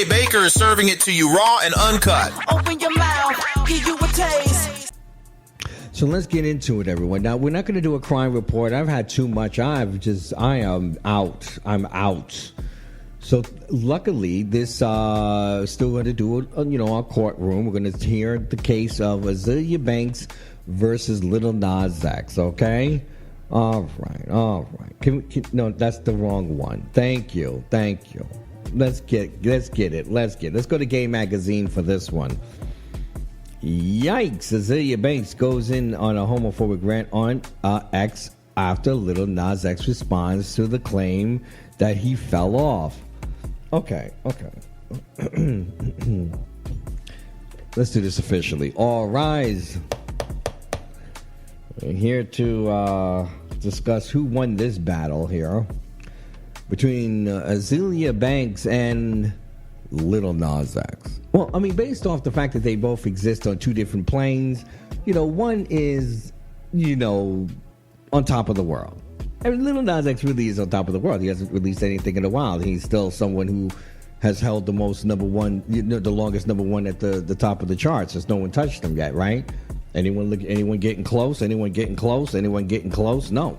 BK Baker is serving it to you raw and uncut. Open your mouth, give you a taste. So let's get into it, everyone. Now, we're not going to do a crime report. I've had too much. I am out. I'm out. So luckily, this still going to do our courtroom. We're going to hear the case of Azealia Bankz versus Lil Nas X. Okay. All right. No, that's the wrong one. Thank you. Let's get it. Let's go to Gay Magazine for this one. Yikes! Azealia Bankz goes in on a homophobic rant on X after Lil Nas X responds to the claim that he fell off. Okay. Let's do this officially. All rise. We're here to discuss who won this battle here between Azealia Bankz and Lil Nas X. Well, I mean, based off the fact that they both exist on two different planes, one is, on top of the world. I mean, Lil Nas X really is on top of the world. He hasn't released anything in a while. He's still someone who has held the most number one, the longest number one at the top of the charts. There's no one touched him yet, right? Anyone getting close? Anyone getting close? No.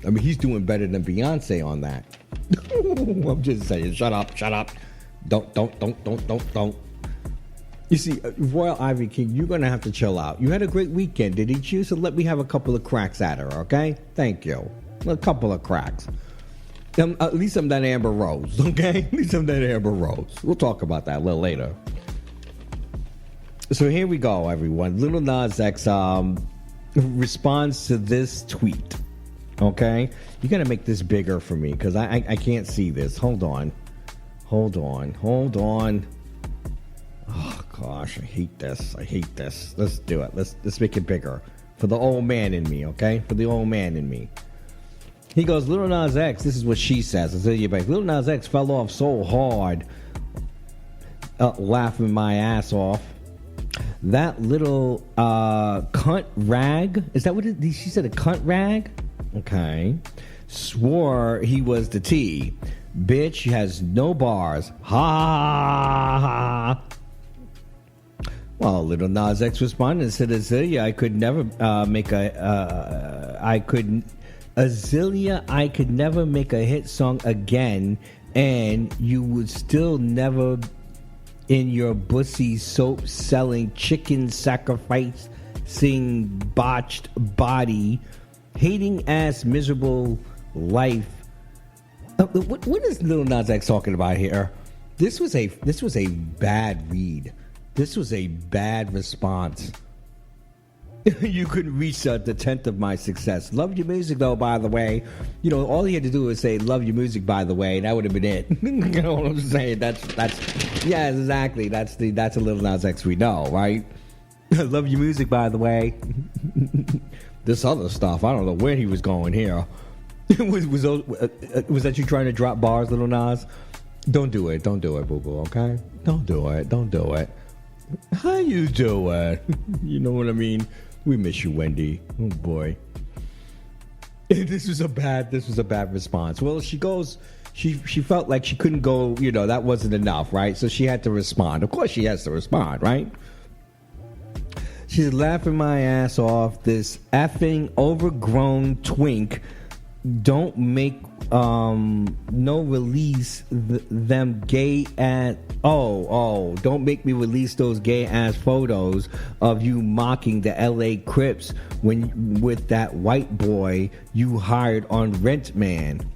I mean, he's doing better than Beyonce on that. I'm just saying, shut up. Don't. You see, Royal Ivy King, you're going to have to chill out. You had a great weekend, didn't you? So let me have a couple of cracks at her, okay? Thank you. A couple of cracks. At least I'm that Amber Rose, okay? At least I'm that Amber Rose. We'll talk about that a little later. So here we go, everyone. Lil Nas X responds to this tweet. Okay, you gotta make this bigger for me because I can't see this. Hold on. Oh gosh, I hate this. Let's do it. Let's make it bigger for the old man in me. Okay, for the old man in me. He goes, Lil Nas X. This is what she says. Lil Nas X fell off so hard, laughing my ass off. That little cunt rag. Is that what she said? A cunt rag. Okay. Swore he was the T. Bitch has no bars. Ha. Well, Lil Nas X responded and said, Azealia, I could never make a hit song again, and you would still never in your bussy soap selling chicken sacrificing botched body hating ass miserable life. What is Lil Nas X talking about here? This was a bad read. This was a bad response. You couldn't reach the 10th of my success. Love your music though, by the way. All he had to do was say love your music, by the way, and that would have been it. You know what I'm saying? That's yeah, exactly. That's a Lil Nas X we know, right? Love your music, by the way. This other stuff, I don't know where he was going here. was that you trying to drop bars, Lil Nas? Don't do it, boo boo. Okay, don't do it. How you doing? You know what I mean? We miss you, Wendy. Oh boy. This was a bad response. Well, she felt like she couldn't go. That wasn't enough, right? So she had to respond. Of course, she has to respond, right? She's laughing my ass off. This effing overgrown twink. Don't make no release them gay at don't make me release those gay ass photos of you mocking the LA Crips with that white boy you hired on Rent Man.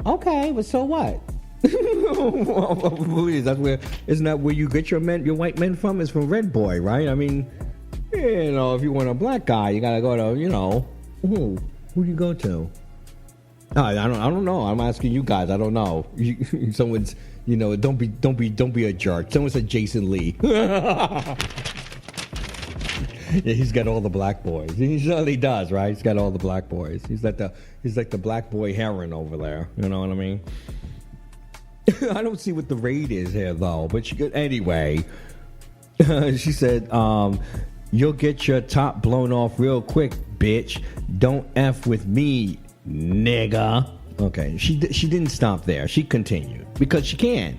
Okay, but so what? Isn't that where you get your white men from? Is from Red Boy, right? I mean, if you want a black guy, you gotta go to who do you go to? I don't know. I'm asking you guys. I don't know. Someone's don't be a jerk. Someone said Jason Lee. Yeah, he's got all the black boys. He certainly does, right? He's got all the black boys. He's like the black boy heron over there. You know what I mean? I don't see what the raid is here though, but anyway. She said, you'll get your top blown off real quick, bitch. Don't F with me, nigga. Okay, she didn't stop there. She continued because she can.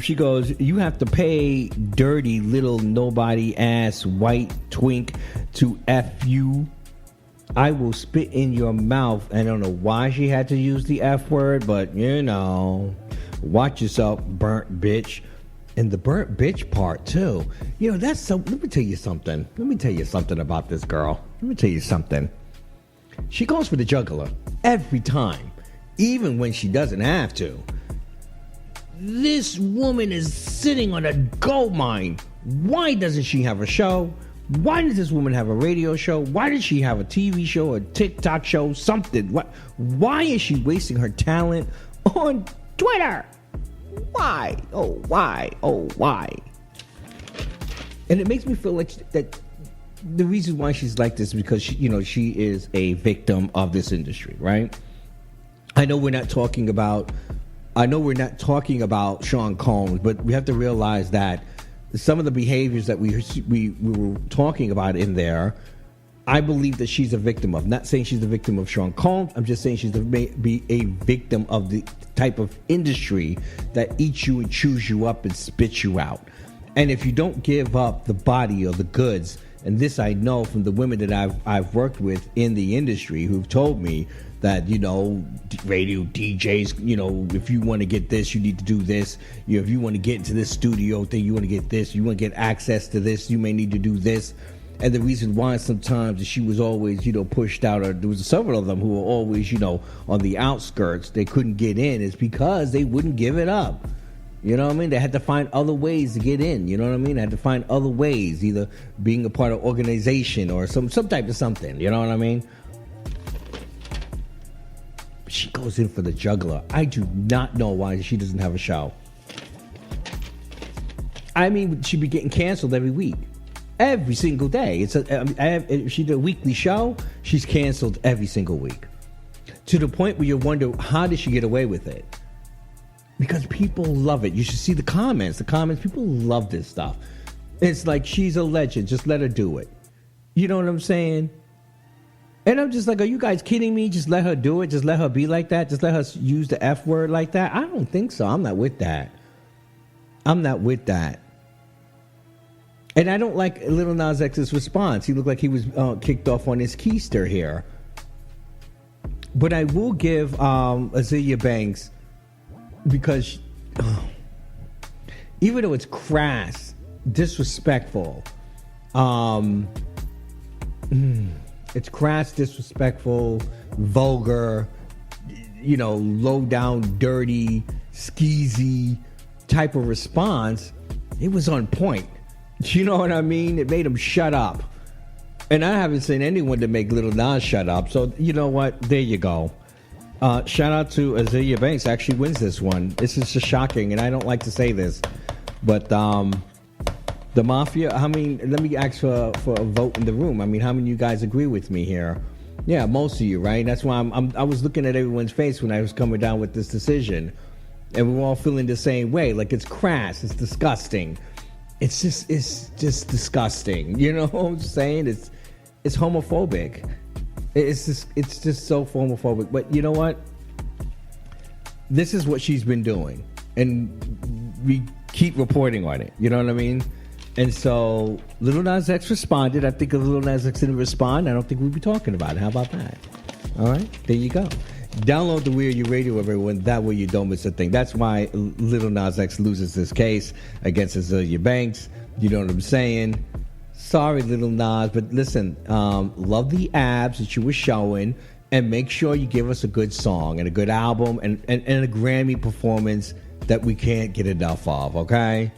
She goes, you have to pay dirty little nobody ass white twink to F you. I will spit in your mouth. I don't know why she had to use the F word, but you know, watch yourself, burnt bitch. And the burnt bitch part too. You know, that's so. Let me tell you something. Let me tell you something about this girl. Let me tell you something. She goes for the jugular every time, even when she doesn't have to. This woman is sitting on a gold mine. Why doesn't she have a show? Why does this woman have a radio show? Why does she have a TV show, a TikTok show, something? Why is she wasting her talent on Twitter? Why? Oh, why? Oh, why? And it makes me feel like that the reason why she's like this is because she is a victim of this industry, right? I know we're not talking about Sean Combs, but we have to realize that some of the behaviors that we were talking about in there, I believe that she's a victim of. Not saying she's a victim of Sean Combs. I'm just saying she's be a victim of the type of industry that eats you and chews you up and spits you out. And if you don't give up the body or the goods, and this I know from the women that I've worked with in the industry who've told me that, radio DJs, if you want to get this, you need to do this. If you want to get into this studio thing, you want to get this, you want to get access to this, you may need to do this. And the reason why sometimes she was always, pushed out, or there was several of them who were always, on the outskirts, they couldn't get in, is because they wouldn't give it up. You know what I mean? They had to find other ways to get in. You know what I mean? They had to find other ways, either being a part of organization or some type of something. You know what I mean? She goes in for the juggler. I do not know why she doesn't have a show. I mean, she'd be getting canceled every week. Every single day. If she did a weekly show, she's canceled every single week. To the point where you wonder, how did she get away with it? Because people love it. You should see the comments. The comments, people love this stuff. It's like, she's a legend. Just let her do it. You know what I'm saying? And I'm just like, are you guys kidding me? Just let her do it. Just let her be like that. Just let her use the F word like that. I don't think so. I'm not with that. I'm not with that. And I don't like Lil Nas X's response. He looked like he was kicked off on his keister here. But I will give Azealia Bankz, because even though it's crass, disrespectful, it's crass, disrespectful, vulgar, low down, dirty, skeezy type of response, it was on point. You know what I mean? It made him shut up. And I haven't seen anyone to make Lil Nas shut up. So, you know what? There you go. Shout out to Azealia Bankz. Actually wins this one. This is just shocking, and I don't like to say this. But the Mafia, let me ask for a vote in the room. I mean, how many of you guys agree with me here? Yeah, most of you, right? That's why I was looking at everyone's face when I was coming down with this decision. And we're all feeling the same way. Like, it's crass. It's disgusting. It's just disgusting. You know what I'm saying? It's homophobic. It's just so homophobic. But you know what? This is what she's been doing, and we keep reporting on it. You know what I mean? And so Lil Nas X responded. I think if Lil Nas X didn't respond, I don't think we'd be talking about it. How about that? All right, there you go. Download the We Are You Radio, everyone. That way you don't miss a thing. That's why Lil Nas X loses this case against Azealia Bankz. You know what I'm saying? Sorry, Lil Nas, but listen, love the abs that you were showing, and make sure you give us a good song and a good album and a Grammy performance that we can't get enough of, okay?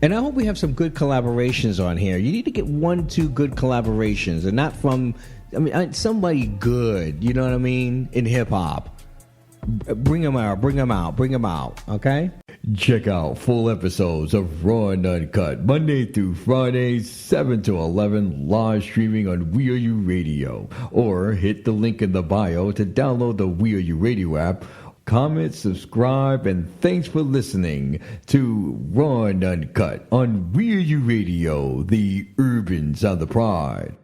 And I hope we have some good collaborations on here. You need to get 1-2 good collaborations, and not from, somebody good, you know what I mean, in hip-hop. Bring them out, okay? Check out full episodes of Raw and Uncut, Monday through Friday, 7 to 11, live streaming on We Are You Radio. Or hit the link in the bio to download the We Are You Radio app. Comment, subscribe, and thanks for listening to Raw and Uncut on We Are You Radio, the Urban Sound of Pride.